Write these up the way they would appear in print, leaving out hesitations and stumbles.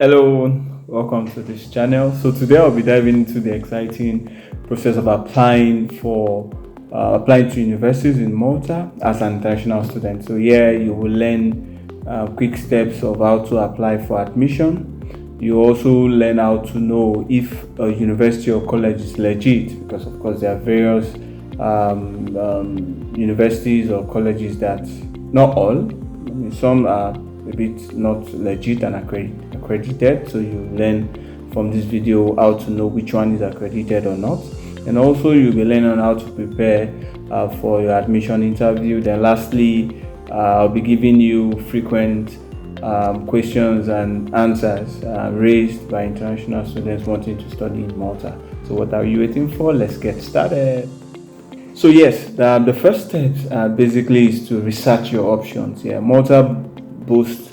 Hello, welcome to this channel. So today I'll be diving into the exciting process of applying to universities in Malta as an international student. So here you will learn quick steps of how to apply for admission. You also learn how to know if a university or college is legit, because of course there are various universities or colleges that, not all, some are a bit not legit and accredited. So you learn from this video how to know which one is accredited or not, and also you'll be learning on how to prepare for your admission interview. Then lastly, I'll be giving you frequent questions and answers raised by international students wanting to study in Malta. So what are you waiting for? Let's get started. So yes, the first step basically is to research your options. Malta boasts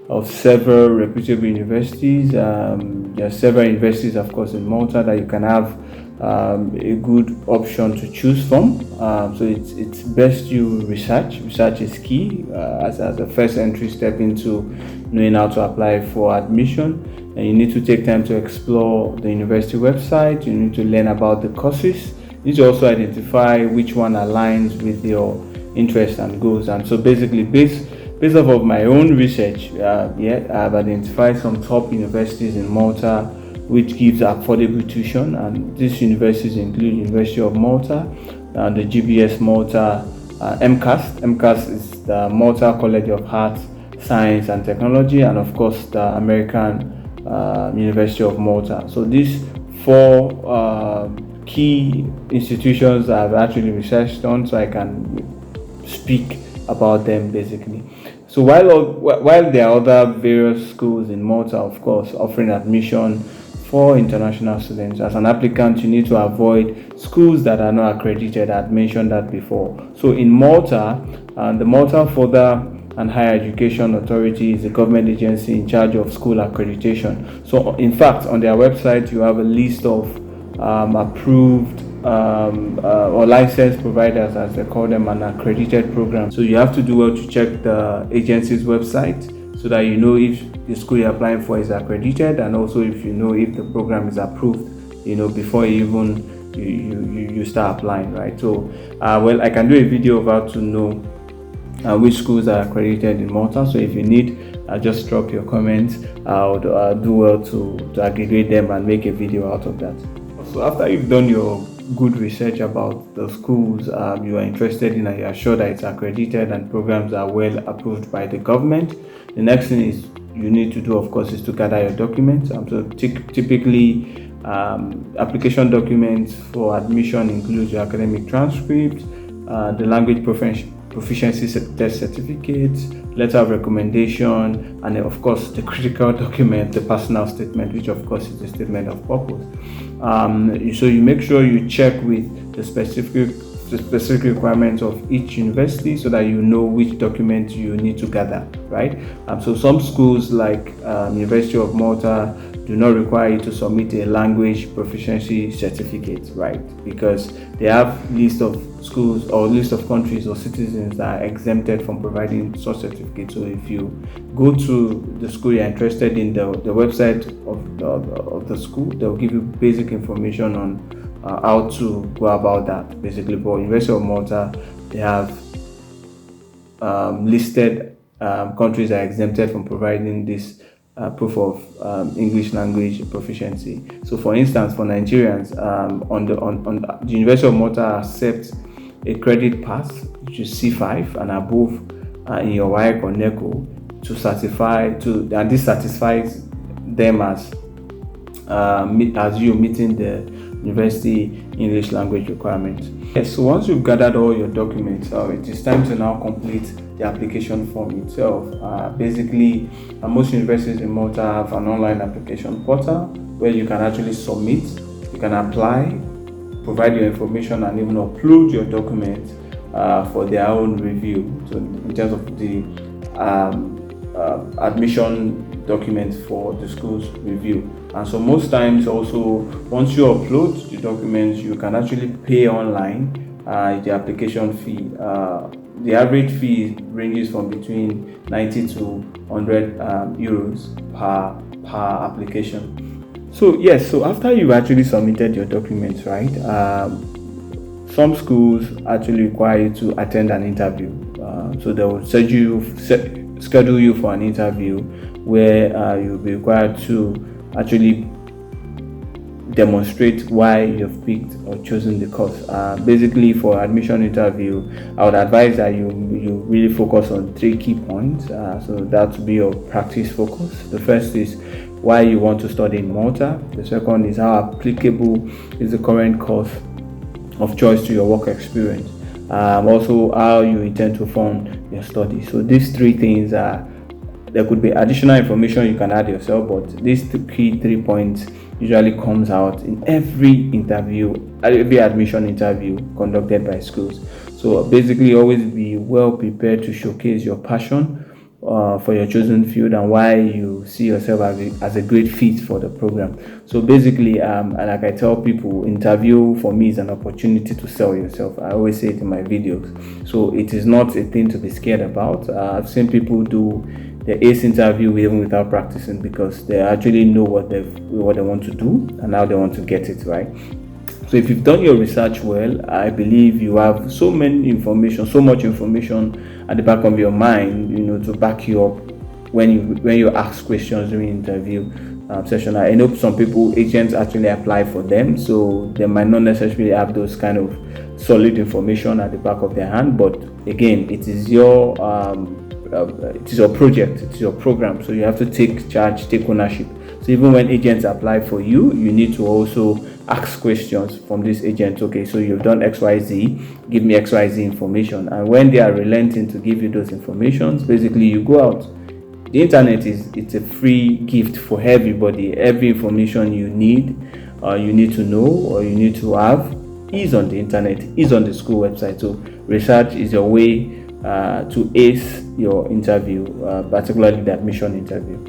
of several reputable universities. There are several universities, of course, in Malta that you can have a good option to choose from. So it's best you research. Research is key as a first entry step into knowing how to apply for admission. And you need to take time to explore the university website. You need to learn about the courses. You need to also identify which one aligns with your interests and goals. And so basically, based off of my own research, I've identified some top universities in Malta which gives affordable tuition, and these universities include University of Malta, the GBS Malta, MCAST. MCAST is the Malta College of Arts, Science and Technology, and of course the American University of Malta. So these four key institutions I've actually researched on, so I can speak about them basically. So while there are other various schools in Malta, of course, offering admission for international students, as an applicant you need to avoid schools that are not accredited. I'd mentioned that before. So in Malta, the Malta Further and Higher Education Authority is a government agency in charge of school accreditation. So in fact, on their website you have a list of approved or licensed providers, as they call them, and accredited programs. So you have to do well to check the agency's website so that you know if the school you're applying for is accredited, and also if you know if the program is approved, before you start applying, right? So I can do a video of how to know which schools are accredited in Malta. So if you need, just drop your comments. I'll do well to aggregate them and make a video out of that. So after you've done your good research about the schools you are interested in, and you are sure that it's accredited and programs are well approved by the government, the next thing is you need to do, of course, is to gather your documents. So typically application documents for admission include your academic transcript, the language proficiency test certificates, letter of recommendation, and of course the critical document, the personal statement, which of course is the statement of purpose. So you make sure you check with the specific requirements of each university so that you know which document you need to gather, right? So some schools like University of Malta do not require you to submit a language proficiency certificate, right? Because they have list of schools or list of countries or citizens that are exempted from providing such certificates. So if you go to the school you're interested in, the website of the school, they'll give you basic information on how to go about that basically. But University of Malta, they have listed countries that are exempted from providing this proof of English language proficiency. So for instance, for Nigerians, on the University of Malta accepts a credit pass, which is C5 and above in your WAEC or NECO, to certify and this satisfies them as you meeting the university English language requirements. Yes, so once you've gathered all your documents, it is time to now complete the application form itself. Basically, most universities in Malta have an online application portal where you can actually submit, you can apply, provide your information, and even upload your documents for their own review. So in terms of the admission documents for the school's review. And so most times also, once you upload the documents, you can actually pay online is the application fee. The average fee ranges from between 90 to 100 euros per application. So yes, so after you've actually submitted your documents, right, some schools actually require you to attend an interview. So they will schedule you for an interview where you'll be required to actually demonstrate why you've picked or chosen the course. Basically, for admission interview, I would advise that you really focus on 3 key points. So that would be your practice focus. The first is why you want to study in Malta. The second is how applicable is the current course of choice to your work experience. Also, how you intend to fund your study. So these 3 things are. There could be additional information you can add yourself, but these key 3 points usually comes out in every interview, every admission interview conducted by schools. So basically, always be well prepared to showcase your passion for your chosen field and why you see yourself as a great fit for the program. So basically, and like I tell people, interview for me is an opportunity to sell yourself. I always say it in my videos. So it is not a thing to be scared about. I've seen people do the ACE interview even without practicing because they actually know what they want to do and how they want to get it right. So if you've done your research well, I believe you have so much information at the back of your mind, to back you up when you ask questions during interview session. I know some people, agents actually apply for them, so they might not necessarily have those kind of solid information at the back of their hand. But again, it is your project, it's your program, so you have to take charge, take ownership. So even when agents apply for you, you need to also ask questions from this agent. Okay, so you've done XYZ, give me XYZ information. And when they are relenting to give you those informations, basically you go out. The internet it's a free gift for everybody. Every information you need to know or you need to have is on the internet, is on the school website. So research is your way to ace your interview, particularly the admission interview.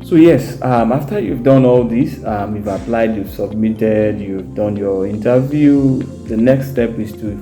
So yes, after you've done all this, you've applied, you've submitted, you've done your interview, the next step is to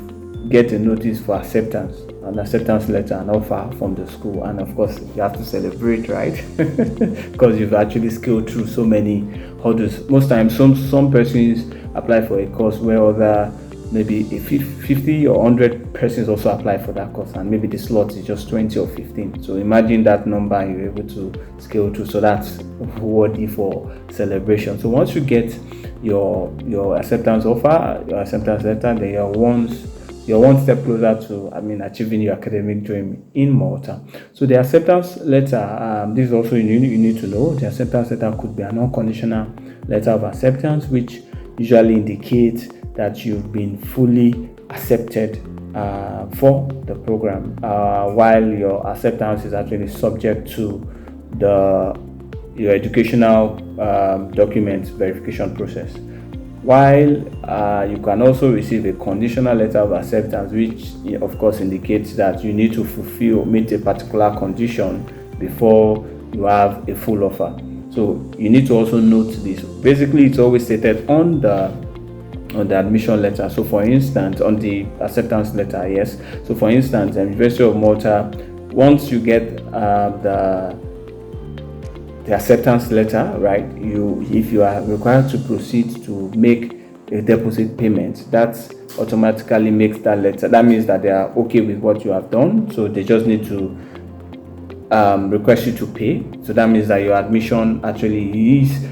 get a notice for acceptance, an acceptance letter, an offer from the school. And of course, you have to celebrate, right? Because you've actually scaled through so many hurdles. Most times, some persons apply for a course where other maybe 50 or 100 persons also apply for that course, and maybe the slot is just 20 or 15. So imagine that number you're able to scale through. So that's worthy for celebration. So once you get your acceptance offer, your acceptance letter, then you're one step closer to achieving your academic dream in Malta. So the acceptance letter, this is also you need to know. The acceptance letter could be an unconditional letter of acceptance, which usually indicates that you've been fully accepted for the program, while your acceptance is actually subject to your educational documents verification process. While you can also receive a conditional letter of acceptance, which of course indicates that you need to meet a particular condition before you have a full offer. So you need to also note this. Basically, it's always stated on the admission letter. So for instance, on the acceptance letter, yes. So for instance, University of Malta, once you get the acceptance letter, right, if you are required to proceed to make a deposit payment, that automatically makes that letter. That means that they are okay with what you have done. So they just need to request you to pay. So that means that your admission actually is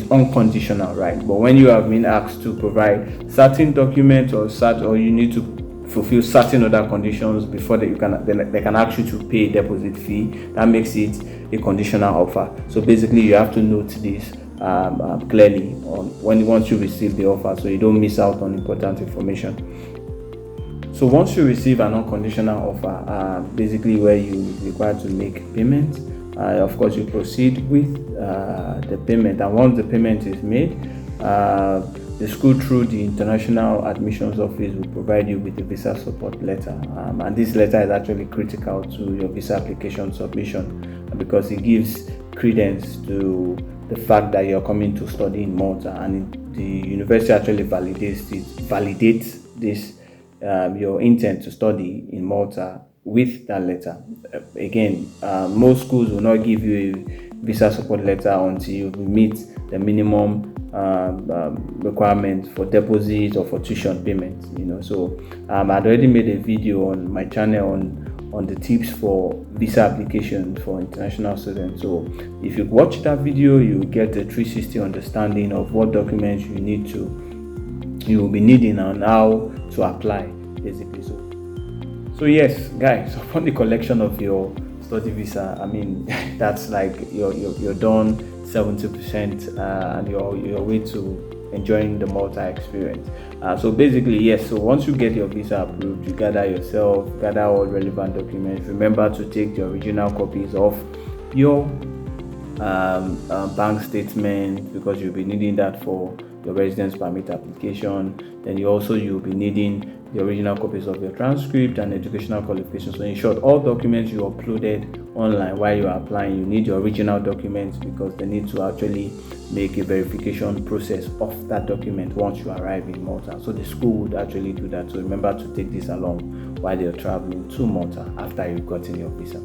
unconditional, right? But when you have been asked to provide certain documents or you need to fulfill certain other conditions before they can ask you to pay a deposit fee, that makes it a conditional offer. So basically, you have to note this clearly once you receive the offer, so you don't miss out on important information. So once you receive an unconditional offer, basically where you require to make payment, of course you proceed with the payment. And once the payment is made, the school through the International Admissions Office will provide you with a visa support letter. And this letter is actually critical to your visa application submission because it gives credence to the fact that you're coming to study in Malta, and the university actually validates this your intent to study in Malta with that letter. Again, most schools will not give you a visa support letter until you meet the minimum requirements for deposit or for tuition payments. So I'd already made a video on my channel on the tips for visa application for international students. So if you watch that video, you will get a 360 understanding of what documents you will be needing and how to apply, basically. So yes, guys, upon the collection of your study visa, I mean, that's like you're done 70%, and you're way to enjoying the Malta experience. So basically, yes, so once you get your visa approved, you gather all relevant documents. Remember to take the original copies of your bank statement, because you'll be needing that for your residence permit application. Then you'll be needing the original copies of your transcript and educational qualifications. So in short, all documents you uploaded online while you are applying, you need your original documents, because they need to actually make a verification process of that document once you arrive in Malta. So the school would actually do that. So remember to take this along while you're traveling to Malta after you've gotten your visa.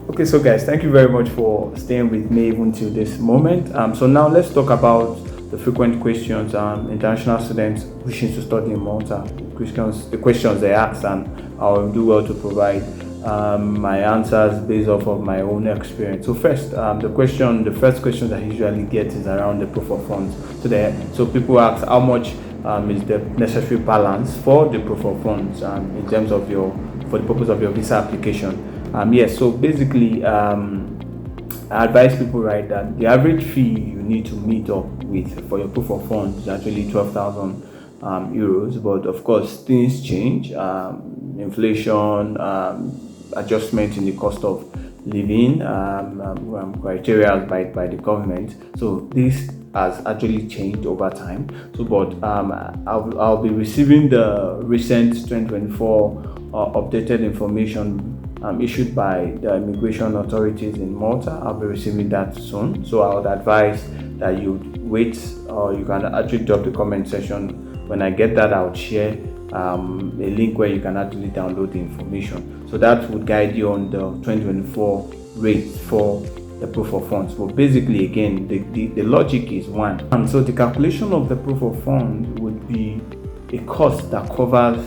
Okay, so guys, thank you very much for staying with me even till this moment. So now let's talk about the frequent questions international students wishing to study in Malta. The questions they ask, and I'll do well to provide my answers based off of my own experience. So first, the first question I usually get is around the proof of funds. So people ask how much is the necessary balance for the proof of funds in terms of for the purpose of your visa application. Yes, so basically, I advise people, right, that the average fee you need to meet up with for your proof of funds is actually 12,000 euros. But of course, things change, inflation, adjustment in the cost of living, criteria by the government. So this has actually changed over time. So, but I'll be receiving the recent 2024 updated information issued by the immigration authorities in Malta. I'll be receiving that soon. So I would advise that you wait, or you can actually drop the comment section. When I get that, I would share a link where you can actually download the information. So that would guide you on the 2024 rates for the proof of funds. But basically, again, the logic is one. And so the calculation of the proof of funds would be a cost that covers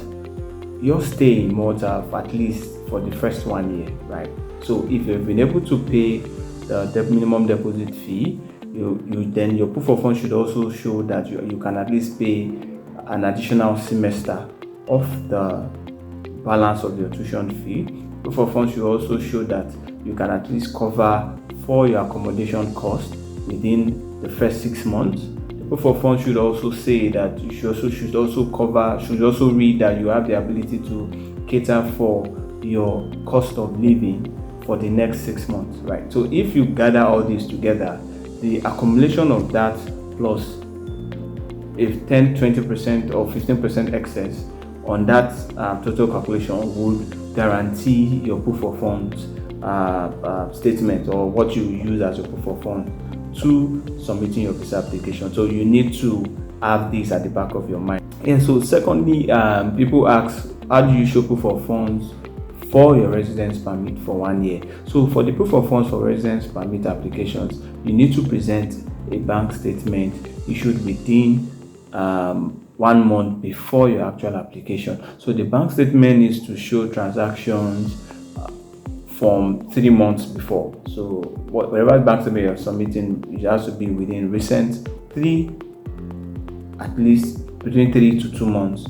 your stay in Malta at least for the first 1 year, right? So if you've been able to pay the minimum deposit fee, then your proof of funds should also show that you can at least pay an additional semester of the balance of your tuition fee. Proof of funds should also show that you can at least cover for your accommodation cost within the first 6 months. The proof of funds should also say that you should also read that you have the ability to cater for your cost of living for the next 6 months, right? So if you gather all these together, the accumulation of that plus if 10, 20% or 15% excess on that total calculation would guarantee your proof of funds statement, or what you use as your proof of funds to submitting your visa application. So you need to have this at the back of your mind. And so secondly, people ask, how do you show proof of funds for your residence permit for 1 year? So for the proof of funds for residence permit applications, you need to present a bank statement issued within 1 month before your actual application. So the bank statement needs to show transactions from 3 months before. So whatever bank statement you're submitting, it has to be within recent at least between 3 to 2 months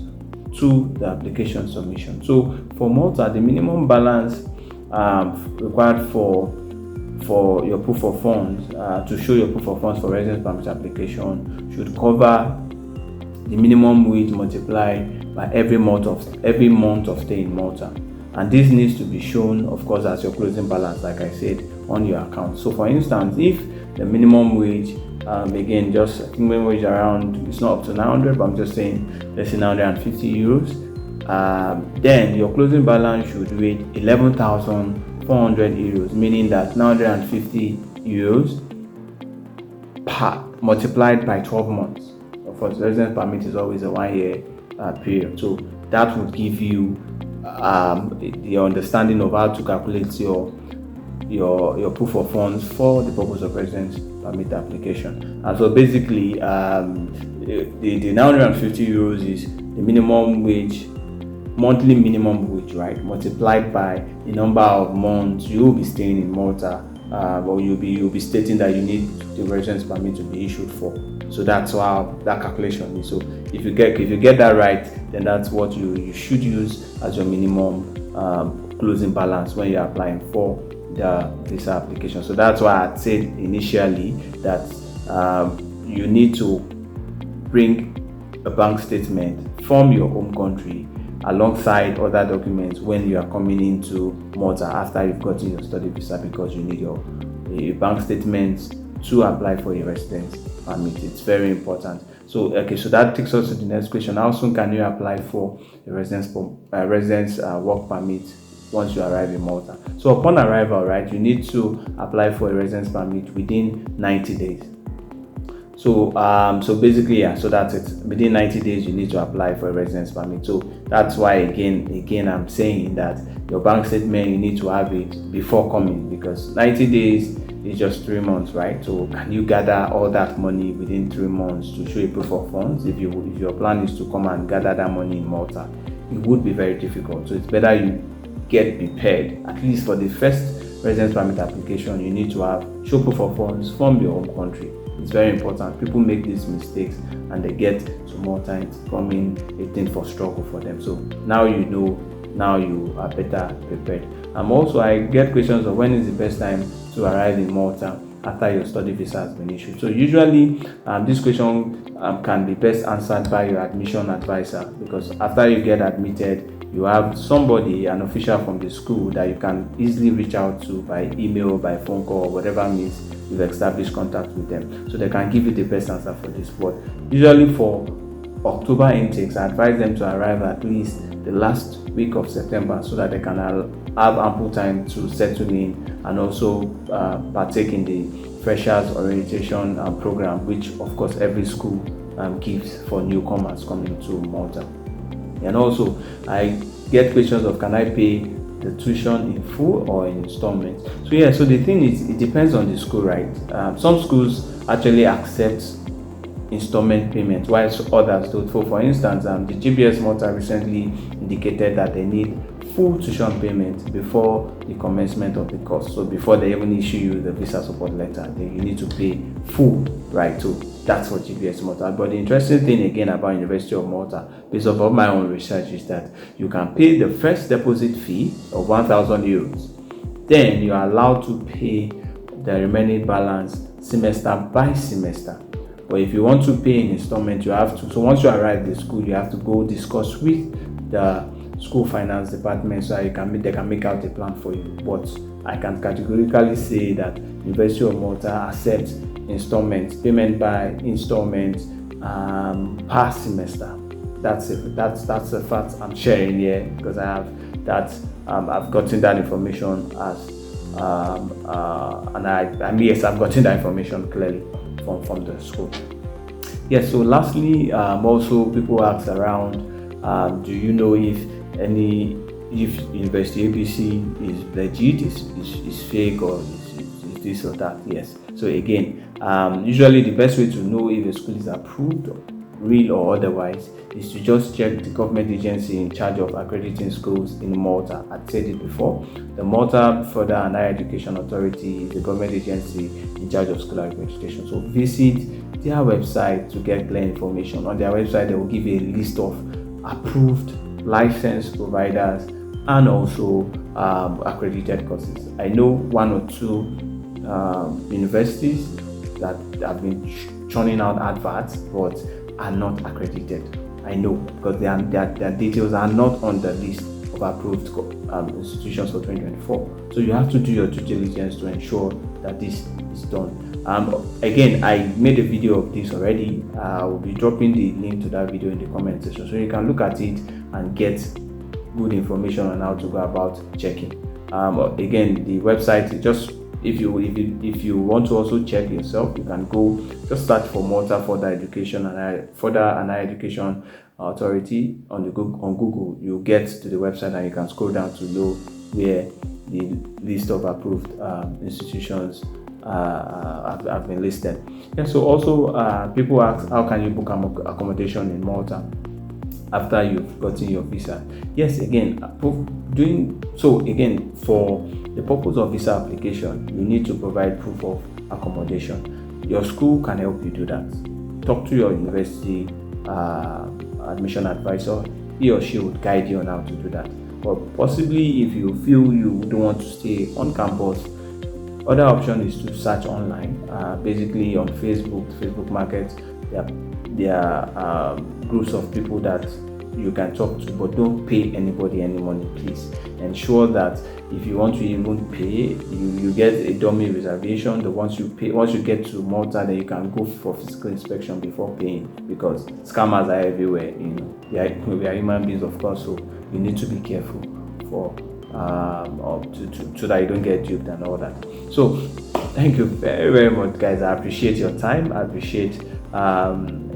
to the application submission. So for Malta, the minimum balance required for your proof of funds to show your proof of funds for residence permit application should cover the minimum wage multiplied by every month of stay in Malta, and this needs to be shown, of course, as your closing balance, like I said, on your account. So for instance, if the minimum wage again, just I think minimum wage around, it's not up to 900, but I'm just saying let's say 950 euros, then your closing balance should read 11,400 euros, meaning that 950 euros per multiplied by 12 months. Of course, residence permit is always a 1 year period, so that would give you the understanding of how to calculate your proof of funds for the purpose of residence permit application. And so basically, the 950 euros is the minimum wage, monthly minimum wage, right? Multiplied by the number of months you will be staying in Malta, or you'll be stating that you need the residence permit to be issued for. So that's how that calculation is. So if you get that right, then that's what you should use as your minimum closing balance when you're applying for the visa application. So that's why I said initially that you need to bring a bank statement from your home country alongside other documents when you are coming into Malta after you've gotten your study visa, because you need a bank statement to apply for a residence permit. It's very important. So that takes us to the next question. How soon can you apply for a residence work permit once you arrive in Malta? So upon arrival, right, you need to apply for a residence permit within 90 days. So basically, so that's it. Within 90 days, you need to apply for a residence permit. So that's why again I'm saying that your bank statement, you need to have it before coming, because 90 days is just 3 months, right? So can you gather all that money within 3 months to show a proof of funds? If your plan is to come and gather that money in Malta, it would be very difficult. So it's better you get prepared. At least for the first residence permit application, you need to show proof of funds from your home country. It's very important. People make these mistakes and they get to Malta and it's becoming a thing for struggle for them. So now you know, now you are better prepared. Also, I get questions of when is the best time to arrive in Malta after your study visa has been issued. So usually this question can be best answered by your admission advisor, because after you get admitted, you have somebody, an official from the school, that you can easily reach out to by email, by phone call, or whatever means you've established contact with them, so they can give you the best answer for this. But usually for October intakes, I advise them to arrive at least the last week of September, so that they can have ample time to settle in and also partake in the freshers orientation program, which of course every school gives for newcomers coming to Malta. And also, I get questions of, can I pay the tuition in full or in installments? So the thing is, it depends on the school, right? Some schools actually accept installment payments, while others don't. For instance, the GBS Malta recently indicated that they need full tuition payment before the commencement of the course. So before they even issue you the visa support letter, then you need to pay full, right? So that's for GBS Malta. But the interesting thing again about University of Malta, based off of my own research, is that you can pay the first deposit fee of 1,000 euros. Then you are allowed to pay the remaining balance semester by semester. But if you want to pay in installment, you have to. So once you arrive at the school, you have to go discuss with the school finance department so they can make out a plan for you. But I can categorically say that University of Malta accepts installments, payment by installments per semester. That's it. That's a fact I'm sharing here, because I have that. I've gotten that information yes, I've gotten that information clearly from the school. Yes. So lastly, also people ask around, do you know if University ABC is legit, is fake, or is this or that? Yes. So again, usually the best way to know if a school is approved, real or otherwise, is to just check the government agency in charge of accrediting schools in Malta. I've said it before. The Malta Further and Higher Education Authority is the government agency in charge of school accreditation. So visit their website to get clear information. On their website, they will give you a list of approved licensed providers and also accredited courses. I know 1 or 2 universities that have been churning out adverts but are not accredited. I know, because their details are not on the list of approved institutions for 2024. So you have to do your due diligence to ensure that this is done. Again, I made a video of this already. I will be dropping the link to that video in the comment section, so you can look at it and get good information on how to go about checking. Again, the website, just if you want to also check yourself, you can go just search for Malta Further Education and Higher Education Authority on Google. You'll get to the website and you can scroll down to know where the list of approved institutions have been listed. And so also people ask, how can you book accommodation in Malta after you've gotten your visa? Yes, again, for the purpose of visa application, you need to provide proof of accommodation. Your school can help you do that. Talk to your university admission advisor. He or she would guide you on how to do that. But possibly if you feel you don't want to stay on campus, other option is to search online, basically on Facebook Market. There are groups of people that you can talk to, but don't pay anybody any money, please. Ensure that if you want to even pay, you get a dummy reservation. Once you get to Malta, then you can go for physical inspection before paying, because scammers are everywhere. We are human beings, of course, so you need to be careful so that you don't get duped and all that. So thank you very, very much, guys. I appreciate your time. I appreciate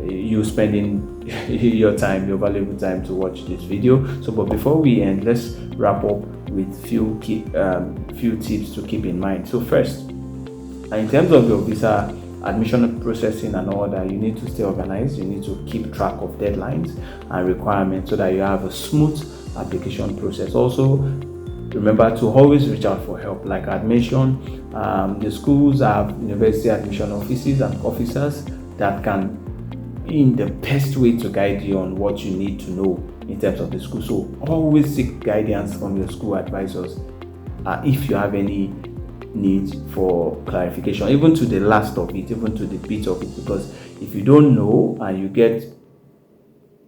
you spending your valuable time to watch this video. So, but before we end, let's wrap up with few tips to keep in mind. So first, in terms of your visa admission processing and all that, you need to stay organized. You need to keep track of deadlines and requirements so that you have a smooth application process. Also, remember to always reach out for help. Like I mentioned, the schools have university admission offices and officers that can be in the best way to guide you on what you need to know in terms of the school. So always seek guidance from your school advisors if you have any need for clarification, even to the last of it, even to the bit of it, because if you don't know and you get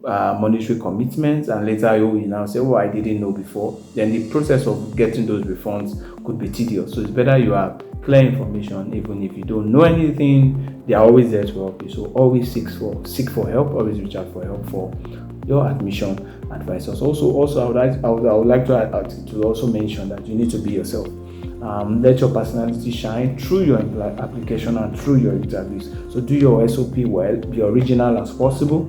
monetary commitments and later you now say, I didn't know before, then the process of getting those refunds could be tedious. So it's better you have clear information. Even if you don't know anything, they are always there to help you. So always seek for help. Always reach out for help for your admission advisors. Also, I would like to also mention that you need to be yourself. Let your personality shine through your application and through your interviews. So do your SOP well. Be original as possible.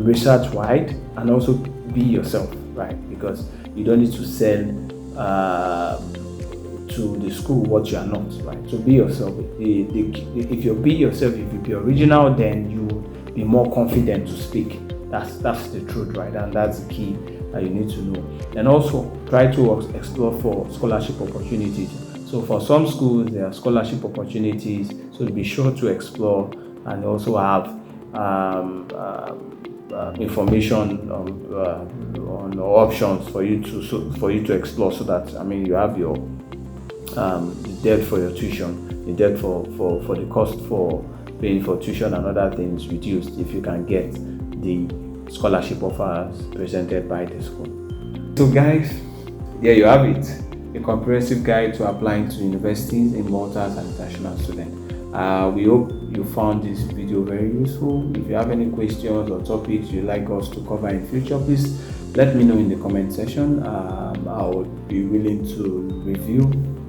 Research wide, and also be yourself, right? Because you don't need to sell to the school what you are not, right? So be yourself. If you be yourself, if you be original, then you will be more confident to speak. That's the truth, right? And that's the key that you need to know. And also try to explore for scholarship opportunities. So for some schools, there are scholarship opportunities, so be sure to explore and also have information on options for you to explore, so that you have your the debt for your tuition, the debt for the cost for paying for tuition and other things reduced if you can get the scholarship offers presented by the school. So guys, there you have it, a comprehensive guide to applying to universities in Malta as an international student. We hope you found this video very useful. If you have any questions or topics you'd like us to cover in future, please let me know in the comment section. I would be willing to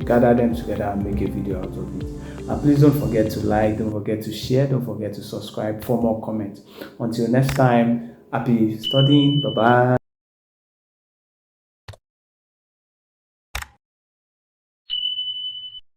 gather them together and make a video out of it. And please don't forget to like, don't forget to share, don't forget to subscribe for more comments. Until next time, happy studying. Bye bye.